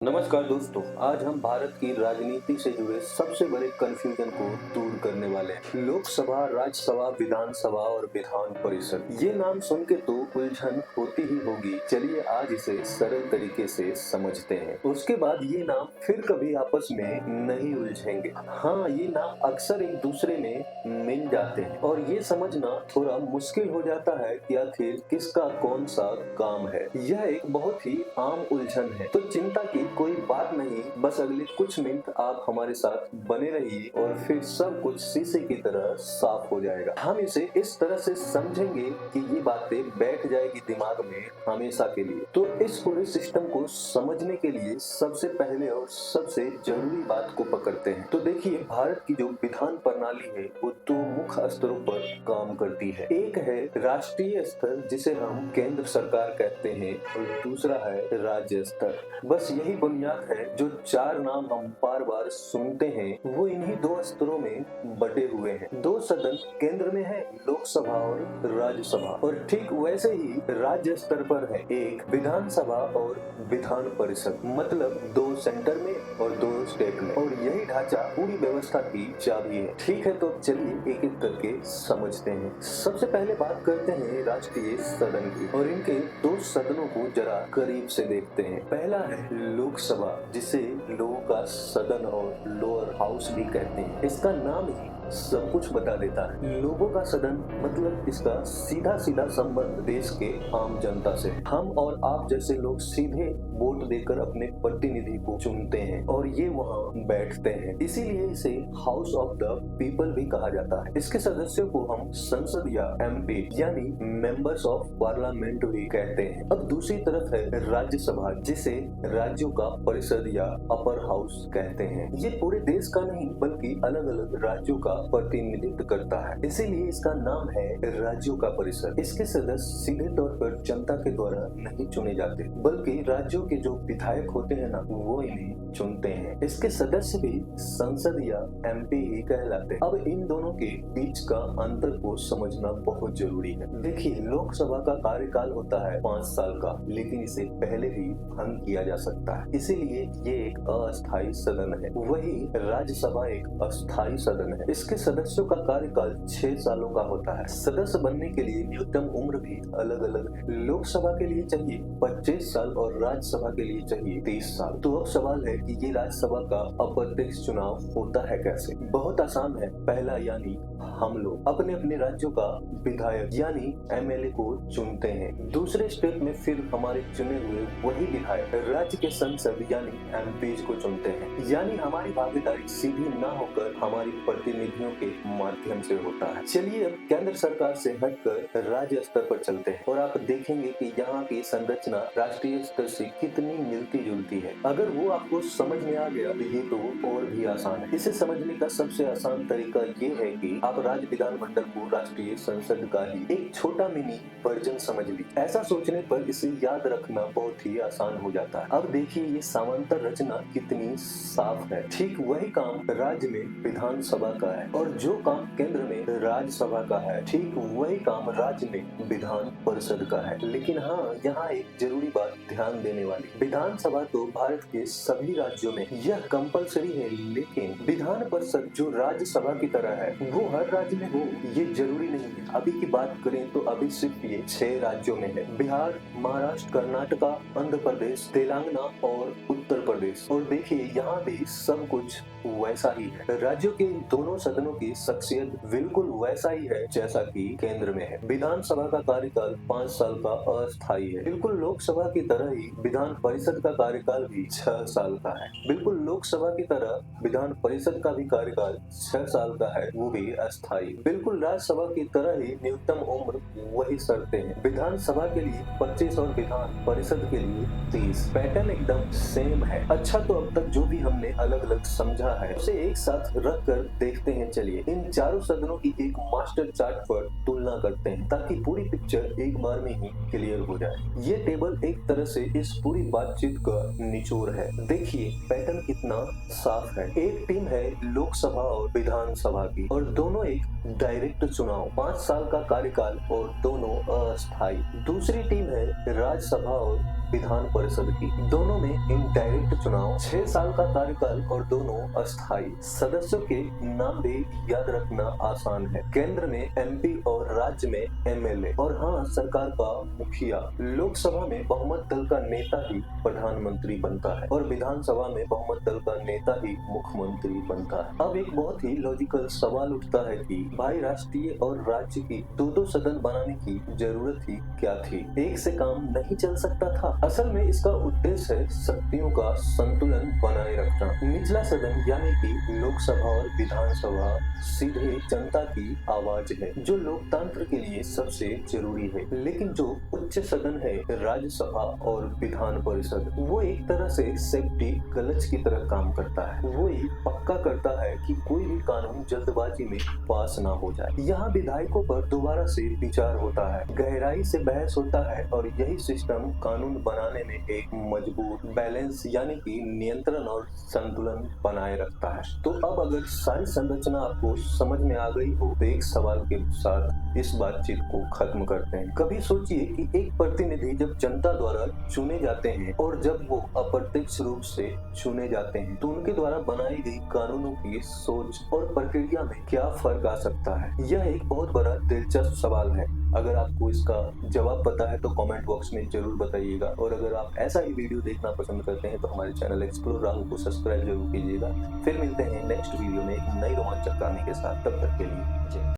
नमस्कार दोस्तों, आज हम भारत की राजनीति से जुड़े सबसे बड़े कंफ्यूजन को दूर करने वाले हैं। लोकसभा, राज्यसभा, विधानसभा और विधान परिषद, ये नाम सुन के तो उलझन होती ही होगी। चलिए आज इसे सरल तरीके से समझते हैं। उसके बाद ये नाम फिर कभी आपस में नहीं उलझेंगे। हाँ, ये नाम अक्सर एक दूसरे में मिल जाते हैं और ये समझना थोड़ा मुश्किल हो जाता है कि आखिर किसका कौन सा काम है। यह एक बहुत ही आम उलझन है, तो चिंता की कोई बात नहीं। बस अगले कुछ मिनट आप हमारे साथ बने रहिए और फिर सब कुछ शीशे की तरह साफ हो जाएगा। हम इसे इस तरह से समझेंगे कि ये बातें बैठ जाएगी दिमाग में हमेशा के लिए। तो इस पूरे सिस्टम को समझने के लिए सबसे पहले और सबसे जरूरी बात को पकड़ते हैं। तो देखिए, भारत की जो विधान प्रणाली है वो दो मुख्य स्तरों पर काम करती है। एक है राष्ट्रीय स्तर, जिसे हम केंद्र सरकार कहते हैं, और दूसरा है राज्य स्तर। बस यही बुनियाद है। जो चार नाम हम बार बार सुनते हैं वो इन्हीं दो स्तरों में बटे हुए हैं। दो सदन केंद्र में है, लोकसभा और राज्यसभा, और ठीक वैसे ही राज्य स्तर पर है एक विधानसभा और विधान परिषद। मतलब दो सेंटर में और दो स्टेट में, और यही ढांचा पूरी व्यवस्था की चाबी है। ठीक है, तो चलिए एक एक करके समझते हैं। सबसे पहले बात करते हैं राष्ट्रीय सदन की, और इनके दो सदनों को जरा करीब से देखते हैं। पहला है लोकसभा, जिसे लोगों का सदन और लोअर हाउस भी कहते हैं। इसका नाम ही सब कुछ बता देता है। लोगों का सदन मतलब इसका सीधा सीधा संबंध देश के आम जनता से। हम और आप जैसे लोग सीधे वोट देकर अपने प्रतिनिधि को चुनते हैं और ये वहाँ बैठते हैं, इसीलिए इसे हाउस ऑफ द पीपल भी कहा जाता है। इसके सदस्यों को हम संसद या एमपी यानी मेंबर्स ऑफ पार्लियामेंट भी कहते हैं। अब दूसरी तरफ है राज्यसभा, जिसे राज्यों का परिषद या अपर हाउस कहते हैं। ये पूरे देश का नहीं बल्कि अलग अलग राज्यों का प्रतिनिधित्व करता है, इसीलिए इसका नाम है राज्यों का परिषद। इसके सदस्य सीधे तौर पर जनता के द्वारा नहीं चुने जाते, बल्कि राज्यों के जो विधायक होते हैं ना, वो इन्हें चुनते हैं। इसके सदस्य भी संसद या एमपी ही कहलाते हैं। अब इन दोनों के बीच का अंतर को समझना बहुत जरूरी है। देखिए, लोकसभा का कार्यकाल होता है 5 साल का, लेकिन इसे पहले भी भंग किया जा सकता है, इसीलिए ये एक अस्थायी सदन है। वही राज्यसभा एक अस्थायी सदन है। इसके सदस्यों का कार्यकाल 6 सालों का होता है। सदस्य बनने के लिए न्यूनतम उम्र भी अलग अलग है। लोकसभा के लिए चाहिए 25 साल और राज्यसभा के लिए चाहिए 30 साल। तो अब सवाल है कि ये राज्यसभा का अप्रत्यक्ष चुनाव होता है कैसे? बहुत आसान है। पहला, यानी हम लोग अपने अपने राज्यों का विधायक यानी एमएलए को चुनते हैं। दूसरे स्टेट में फिर हमारे चुने हुए वही विधायक राज्य के संसद यानी एमपीज को चुनते हैं। यानी हमारी भागीदारी सीधी न होकर हमारी प्रतिनिधियों के माध्यम से होता है। चलिए अब केंद्र सरकार से हटकर राज्य स्तर पर चलते हैं और आप देखेंगे कि यहाँ की संरचना राष्ट्रीय स्तर से कितनी मिलती जुलती है। अगर वो आपको समझ में आ गया तो ये तो और भी आसान है। इसे समझने का सबसे आसान तरीका ये है कि आप राज्य विधानमंडल को राष्ट्रीय संसद का ही एक छोटा मिनी वर्जन समझ लीजिए। ऐसा सोचने पर इसे याद रखना बहुत ही आसान हो जाता है। अब देखिए ये समांतर रचना कितनी साफ है। ठीक वही काम राज्य में विधानसभा का है और जो काम केंद्र में राज्यसभा का है, ठीक वही काम राज्य में विधान परिषद का है। लेकिन हाँ, यहाँ एक जरूरी बात ध्यान देने वाली, विधानसभा तो भारत के सभी राज्यों में यह कंपलसरी है, लेकिन विधान परिषद जो राज्यसभा की तरह है वो हर राज्य में हो ये जरूरी नहीं है। अभी की बात करें तो अभी सिर्फ ये 6 राज्यों में है, बिहार, महाराष्ट्र, कर्नाटका, आंध्र प्रदेश, तेलंगाना और उत्तर प्रदेश। और देखिए यहाँ भी सब कुछ वैसा ही है। राज्यों के दोनों सदनों की शख्सियत बिल्कुल वैसा ही है जैसा कि केंद्र में है। विधानसभा का कार्यकाल 5 साल का अस्थायी है। बिल्कुल लोकसभा की तरह ही विधान परिषद का कार्यकाल भी 6 साल का है। बिल्कुल लोकसभा की तरह विधान परिषद का भी कार्यकाल 6 साल का है, वो भी अस्थायी। बिल्कुल राज्यसभा की तरह ही न्यूनतम उम्र वही शर्तें हैं। विधानसभा के लिए 25 और विधान परिषद के लिए 30। पैटर्न एकदम सेम है। अच्छा, तो अब तक जो भी हमने अलग अलग समझा है उसे एक साथ रख कर देखते हैं। चलिए इन चारों सदनों की एक मास्टर चार्ट पर तुलना करते हैं ताकि पूरी पिक्चर एक बार में ही क्लियर हो जाए। ये टेबल एक तरह से इस पूरी बातचीत का निचोड़ है। देखिए पैटर्न कितना साफ है। एक टीम है लोकसभा और विधानसभा की और दोनों एक डायरेक्ट चुनाव, 5 साल का कार्यकाल और दोनों अस्थायी। दूसरी टीम है राज्यसभा और विधान परिषद की, दोनों में इनडायरेक्ट चुनाव, 6 साल का कार्यकाल और दोनों अस्थायी। सदस्यों के नाम भी याद रखना आसान है। केंद्र में एमपी और राज्य में एमएलए और हाँ, सरकार का मुखिया। लोकसभा में बहुमत दल का नेता ही प्रधानमंत्री बनता है और विधानसभा में बहुमत दल का नेता ही मुख्यमंत्री बनता है। अब एक बहुत ही लॉजिकल सवाल उठता है कि भाई राष्ट्रीय और राज्य की दो सदन बनाने की जरूरत ही क्या थी? एक से काम नहीं चल सकता था? असल में इसका उद्देश्य है शक्तियों का संतुलन बनाए रखना। निचला सदन यानी कि लोकसभा और विधानसभा सीधे जनता की आवाज है, जो लोकतंत्र के लिए सबसे जरूरी है। लेकिन जो उच्च सदन है, राज्यसभा और विधान परिषद, वो एक तरह से सेफ्टी क्लच की तरह काम करता है। वो ये पक्का करता है कि कोई भी कानून जल्दबाजी में पास ना हो जाए। यहाँ विधायकों पर दोबारा से विचार होता है, गहराई से बहस होता है और यही सिस्टम कानून बनाने में एक मजबूत बैलेंस यानी कि नियंत्रण और संतुलन बनाए रखता है। तो अब अगर सारी संरचना आपको समझ में आ गई हो तो एक सवाल के साथ इस बातचीत को खत्म करते हैं। कभी सोचिए कि एक प्रतिनिधि जब जनता द्वारा चुने जाते हैं और जब वो अप्रत्यक्ष रूप से चुने जाते हैं तो उनके द्वारा बनाई गई कानूनों की सोच और प्रक्रिया में क्या फर्क आ सकता है? यह एक बहुत बड़ा दिलचस्प सवाल है। अगर आपको इसका जवाब पता है तो कमेंट बॉक्स में जरूर बताइएगा और अगर आप ऐसा ही वीडियो देखना पसंद करते हैं तो हमारे चैनल एक्सप्लोर राहुल को सब्सक्राइब जरूर कीजिएगा। फिर मिलते हैं नेक्स्ट वीडियो में एक नई रोमांचक कहानी के साथ। तब तक के लिए जय।